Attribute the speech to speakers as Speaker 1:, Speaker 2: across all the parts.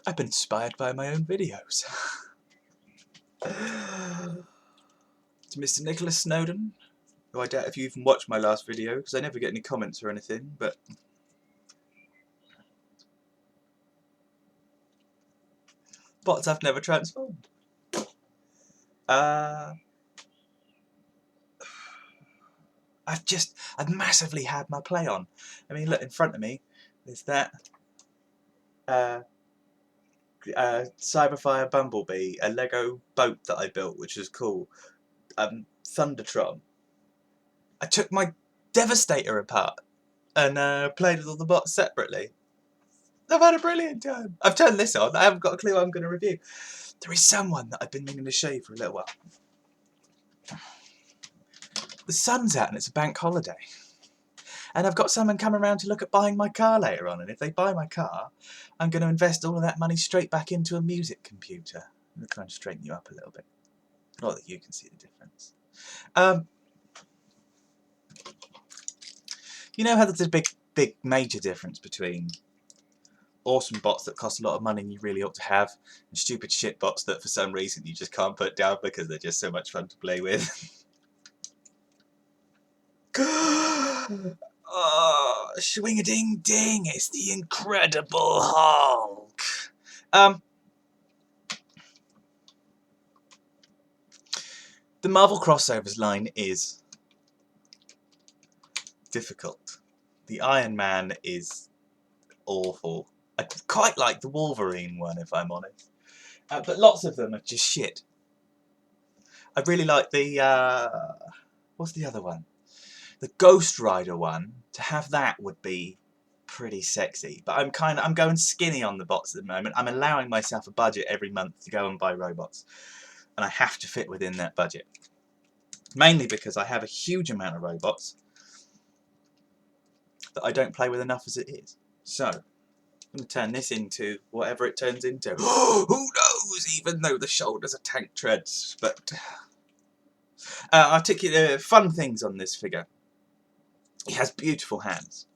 Speaker 1: I've been inspired by my own videos. To Mr. Nicholas Snowden, who I doubt if you even watched my last video, because I never get any comments or anything, but bots I've never transformed. I've massively had my play on. I mean, look in front of me, there's that Cyberfire Bumblebee, a Lego boat that I built, which is cool. Thundertron. I took my Devastator apart and played with all the bots separately. I've had a brilliant time. I've turned this on. I haven't got a clue what I'm going to review. There is someone that I've been meaning to show you for a little while. The sun's out and it's a bank holiday. And I've got someone coming around to look at buying my car later on. And if they buy my car, I'm going to invest all of that money straight back into a music computer. I'm going to try and straighten you up a little bit. Not that you can see the difference. You know how there's a big major difference between awesome bots that cost a lot of money and you really ought to have, and stupid shit bots that for some reason you just can't put down because they're just so much fun to play with. Oh, swing-a-ding-ding, it's the Incredible Hulk. The Marvel crossovers line is difficult. The Iron Man is awful. I quite like the Wolverine one, if I'm honest. But lots of them are just shit. I really like the... what's the other one? The Ghost Rider one. To have that would be pretty sexy. But I'm going skinny on the bots at the moment. I'm allowing myself a budget every month to go and buy robots. And I have to fit within that budget. Mainly because I have a huge amount of robots that I don't play with enough as it is. So, I'm going to turn this into whatever it turns into. Who knows, even though the shoulders are tank treads. But articulate fun things on this figure. He has beautiful hands.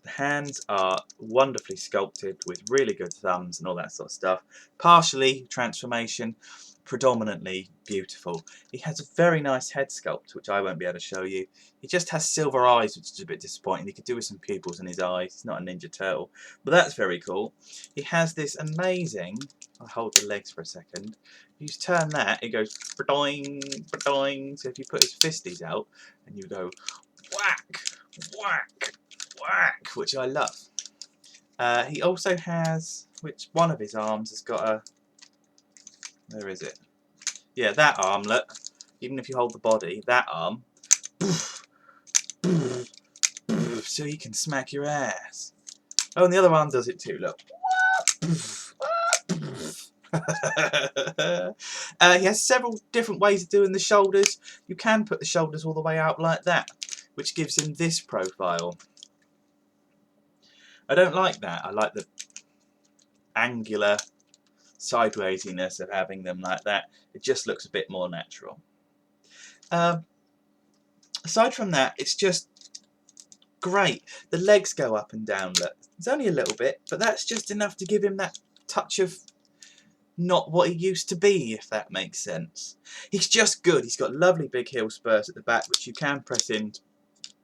Speaker 1: The hands are wonderfully sculpted with really good thumbs and all that sort of stuff. Partially transformation, predominantly beautiful. He has a very nice head sculpt, which I won't be able to show you. He just has silver eyes, which is a bit disappointing. He could do with some pupils in his eyes. He's not a Ninja Turtle, but that's very cool. He has this amazing... I'll hold the legs for a second. If you turn that, it goes ba-doing, ba-doing. So if you put his fisties out and you go whack, whack, whack, which I love. He also has, which one of his arms has got a... Where is it? Yeah, that armlet. Even if you hold the body, that arm. So he can smack your ass. Oh, and the other arm does it too, look. He has several different ways of doing the shoulders. You can put the shoulders all the way out like that, which gives him this profile. I don't like that. I like the angular sidewaysiness of having them like that. It just looks a bit more natural. Aside from that, it's just great. The legs go up and down. Look, it's only a little bit, but that's just enough to give him that touch of not what he used to be, if that makes sense. He's just good. He's got lovely big heel spurs at the back, which you can press in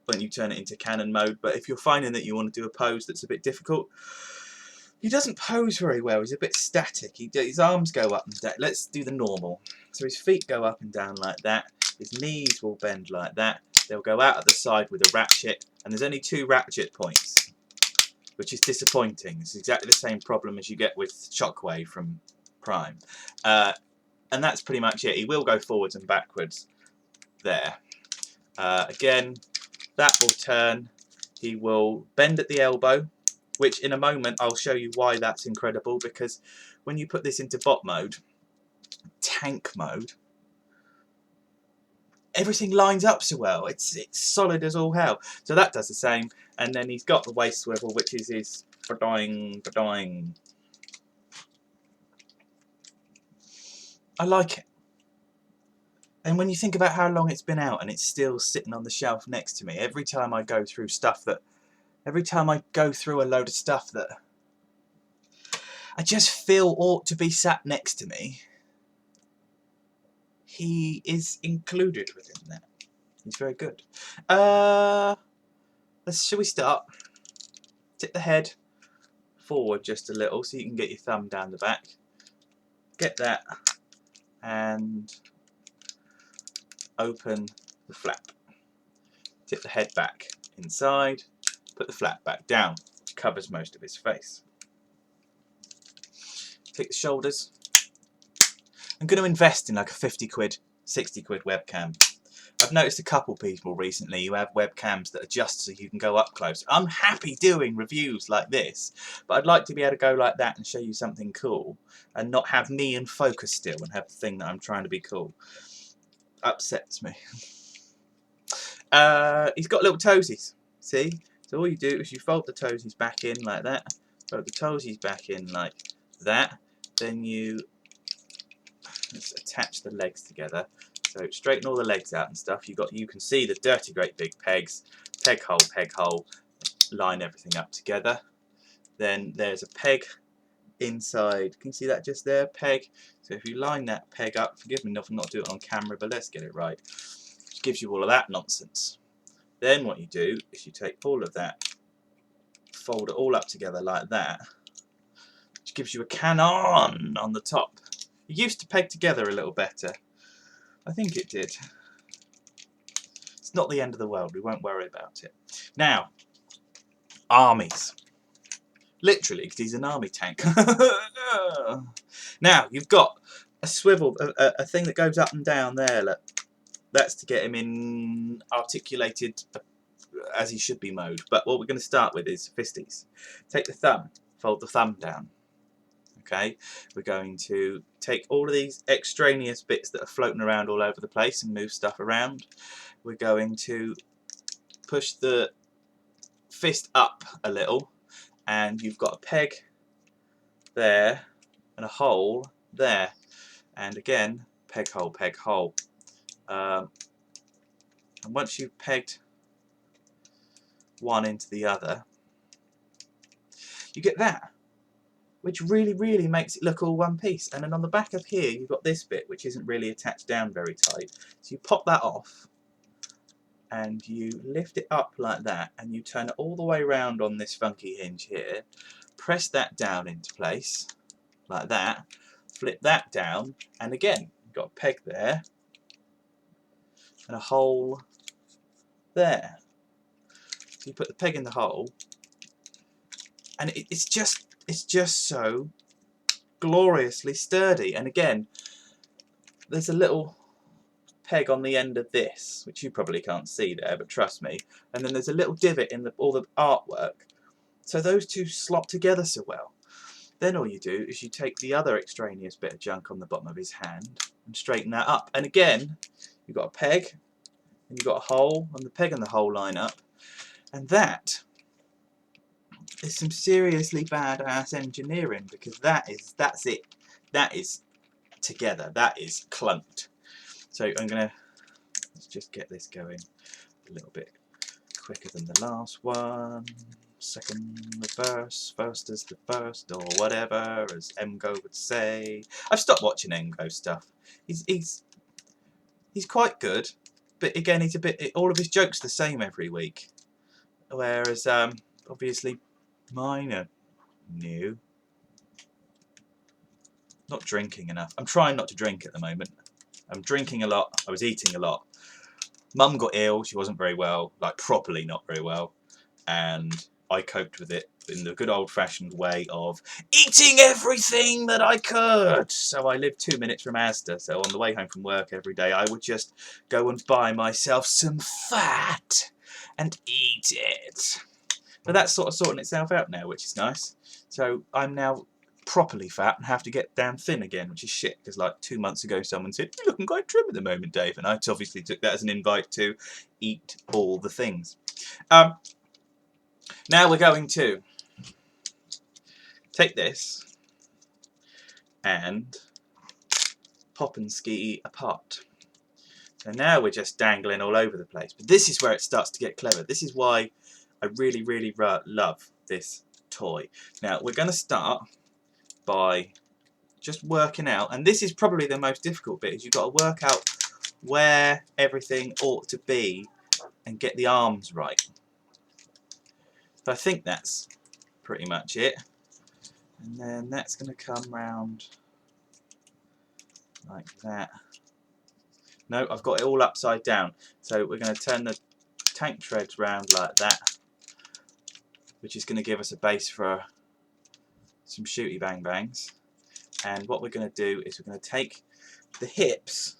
Speaker 1: when you turn it into cannon mode. But if you're finding that you want to do a pose that's a bit difficult, he doesn't pose very well. He's a bit static. His arms go up and down. Let's do the normal. So his feet go up and down like that. His knees will bend like that. They'll go out at the side with a ratchet. And there's only 2 ratchet points, which is disappointing. It's exactly the same problem as you get with Shockwave from Prime. And that's pretty much it. He will go forwards and backwards there. Again, that will turn. He will bend at the elbow, which in a moment I'll show you why that's incredible, because when you put this into bot mode, tank mode, everything lines up so well. It's solid as all hell. So that does the same, and then he's got the waist swivel, which is his ba-doing, ba-doing. I like it. And when you think about how long it's been out and it's still sitting on the shelf next to me, every time I go through a load of stuff that I just feel ought to be sat next to me. He is included within that. He's very good. Shall we start? Tip the head forward just a little so you can get your thumb down the back. Get that and open the flap. Tip the head back inside, put the flap back down, which covers most of his face. Take the shoulders. I'm going to invest in like a 50 quid, 60 quid webcam. I've noticed a couple people recently who have webcams that adjust so you can go up close. I'm happy doing reviews like this, but I'd like to be able to go like that and show you something cool and not have me in focus still and have the thing that I'm trying to be cool. Upsets me. He's got little toesies, see? So all you do is you fold the toesies back in like that, fold the toesies back in like that, then you attach the legs together. So straighten all the legs out and stuff. You can see the dirty great big pegs, peg hole, line everything up together. Then there's a peg inside. Can you see that just there? Peg. So if you line that peg up, forgive me for not doing it on camera, but let's get it right. Which gives you all of that nonsense. Then what you do is you take all of that, fold it all up together like that, which gives you a cannon on the top. It used to peg together a little better. I think it did. It's not the end of the world. We won't worry about it. Now, armies. Literally, because he's an army tank. Now, you've got a swivel, a thing that goes up and down there. Look. That's to get him in articulated as he should be mode. But what we're going to start with is fisties. Take the thumb, fold the thumb down. Okay, we're going to take all of these extraneous bits that are floating around all over the place and move stuff around. We're going to push the fist up a little, and you've got a peg there and a hole there, and again peg hole, peg hole. And once you've pegged one into the other, you get that, which really makes it look all one piece. And then on the back of here you've got this bit which isn't really attached down very tight, so you pop that off and you lift it up like that and you turn it all the way around on this funky hinge here, press that down into place like that, flip that down, and again you've got a peg there and a hole there. So you put the peg in the hole and it's just so gloriously sturdy. And again, there's a little peg on the end of this, which you probably can't see there, but trust me. And then there's a little divot in all the artwork. So those two slot together so well. Then all you do is you take the other extraneous bit of junk on the bottom of his hand and straighten that up. And again, you've got a peg and you've got a hole, and the peg and the hole line up. And that is some seriously badass engineering, because that's it. That is together. That is clunked. So let's just get this going a little bit quicker than the last one. Second reverse, first as the first, or whatever, as Emgo would say. I've stopped watching Emgo stuff. He's quite good, but again, he's a bit. All of his jokes the same every week. Whereas obviously mine are new. Not drinking enough. I'm trying not to drink at the moment. I'm drinking a lot. I was eating a lot. Mum got ill. She wasn't very well, like properly not very well, and I coped with it in the good old-fashioned way of eating everything that I could. So I lived 2 minutes from Asda. So on the way home from work every day, I would just go and buy myself some fat and eat it. But that's sort of sorting itself out now, which is nice. So I'm now properly fat and have to get damn thin again, which is shit, because like 2 months ago someone said, "You're looking quite trim at the moment, Dave," and I obviously took that as an invite to eat all the things. Now we're going to take this and pop and ski apart. So now we're just dangling all over the place, but this is where it starts to get clever. This is why I really love this toy. Now we're going to start by just working out, and this is probably the most difficult bit, is you've got to work out where everything ought to be and get the arms right. So I think that's pretty much it. And then that's going to come round like that. No, I've got it all upside down. So we're going to turn the tank treads round like that, which is going to give us a base for some shooty bang bangs. And what we're going to do is we're going to take the hips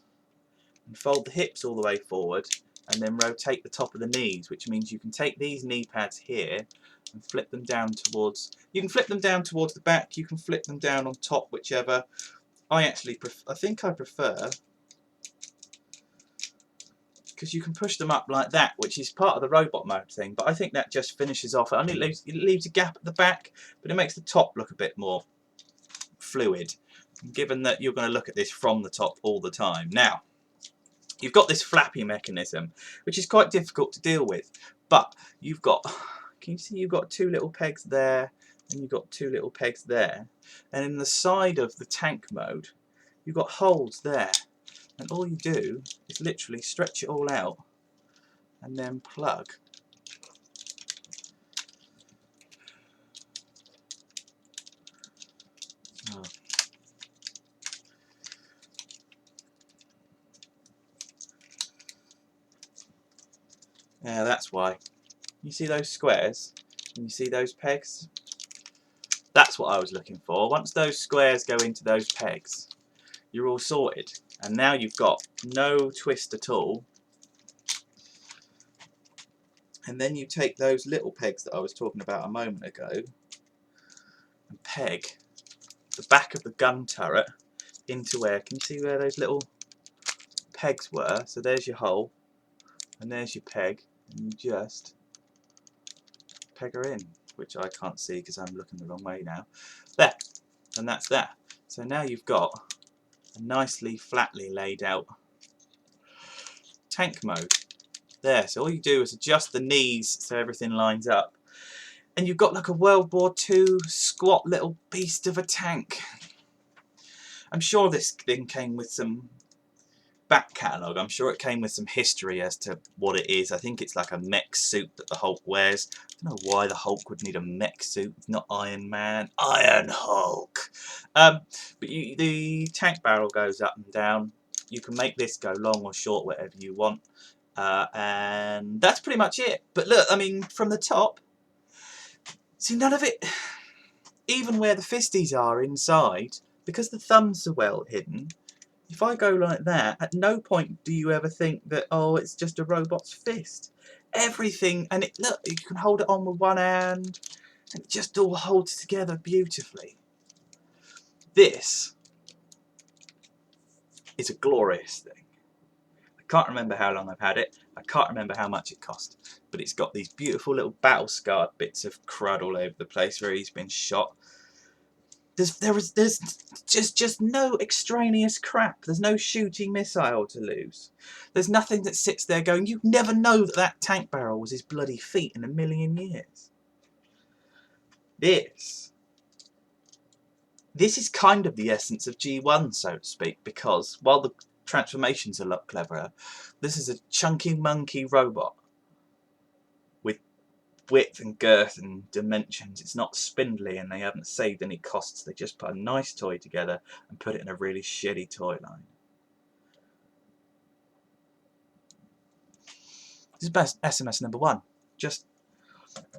Speaker 1: and fold the hips all the way forward, and then rotate the top of the knees, which means you can take these knee pads here and flip them down towards, you can flip them down towards the back, you can flip them down on top, whichever. I think I prefer, because you can push them up like that, which is part of the robot mode thing, but I think that just finishes off. It leaves a gap at the back, but it makes the top look a bit more fluid, given that you're going to look at this from the top all the time. Now, you've got this flappy mechanism, which is quite difficult to deal with, but you've got, can you see you've got two little pegs there, and you've got two little pegs there, and in the side of the tank mode, you've got holes there, and all you do is literally stretch it all out, and then plug. Oh. Yeah, that's why. You see those squares? And you see those pegs? That's what I was looking for. Once those squares go into those pegs, you're all sorted. And now you've got no twist at all. And then you take those little pegs that I was talking about a moment ago and peg the back of the gun turret into where, can you see where those little pegs were? So there's your hole, and there's your peg, and you just peg her in, which I can't see because I'm looking the wrong way now. There, and that's that. So now you've got a nicely flatly laid out tank mode there. So all you do is adjust the knees so everything lines up, and you've got like a World War II squat little beast of a tank. I'm sure this thing came with some back catalogue. I'm sure it came with some history as to what it is. I think it's like a mech suit that the Hulk wears. I don't know why the Hulk would need a mech suit. It's not Iron Man. Iron Hulk. But the tank barrel goes up and down. You can make this go long or short, whatever you want. And that's pretty much it. But look, I mean, from the top, see, none of it, even where the fisties are inside, because the thumbs are well hidden, if I go like that, at no point do you ever think that, oh, it's just a robot's fist. Everything, and it, look, you can hold it on with one hand, and it just all holds together beautifully. This is a glorious thing. I can't remember how long I've had it. I can't remember how much it cost. But it's got these beautiful little battle-scarred bits of crud all over the place where he's been shot. There's just no extraneous crap. There's no shooting missile to lose. There's nothing that sits there going, you never know that that tank barrel was his bloody feet in a million years. This is kind of the essence of G1, so to speak, because while the transformation's a lot cleverer, this is a chunky monkey robot with width and girth and dimensions. It's not spindly, and they haven't saved any costs. They just put a nice toy together and put it in a really shitty toy line. This is SMS number 1. Just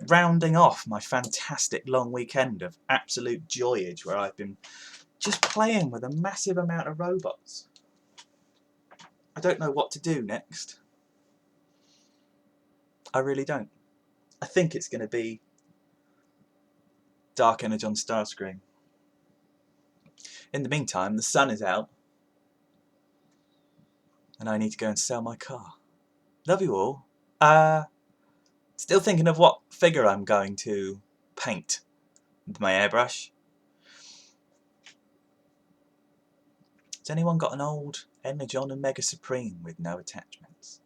Speaker 1: rounding off my fantastic long weekend of absolute joyage where I've been just playing with a massive amount of robots. I don't know what to do next. I really don't. I think it's going to be Dark Energon Starscream. In the meantime, the sun is out and I need to go and sell my car. Love you all. Still thinking of what figure I'm going to paint with my airbrush. Has anyone got an old Energon and Mega Supreme with no attachments?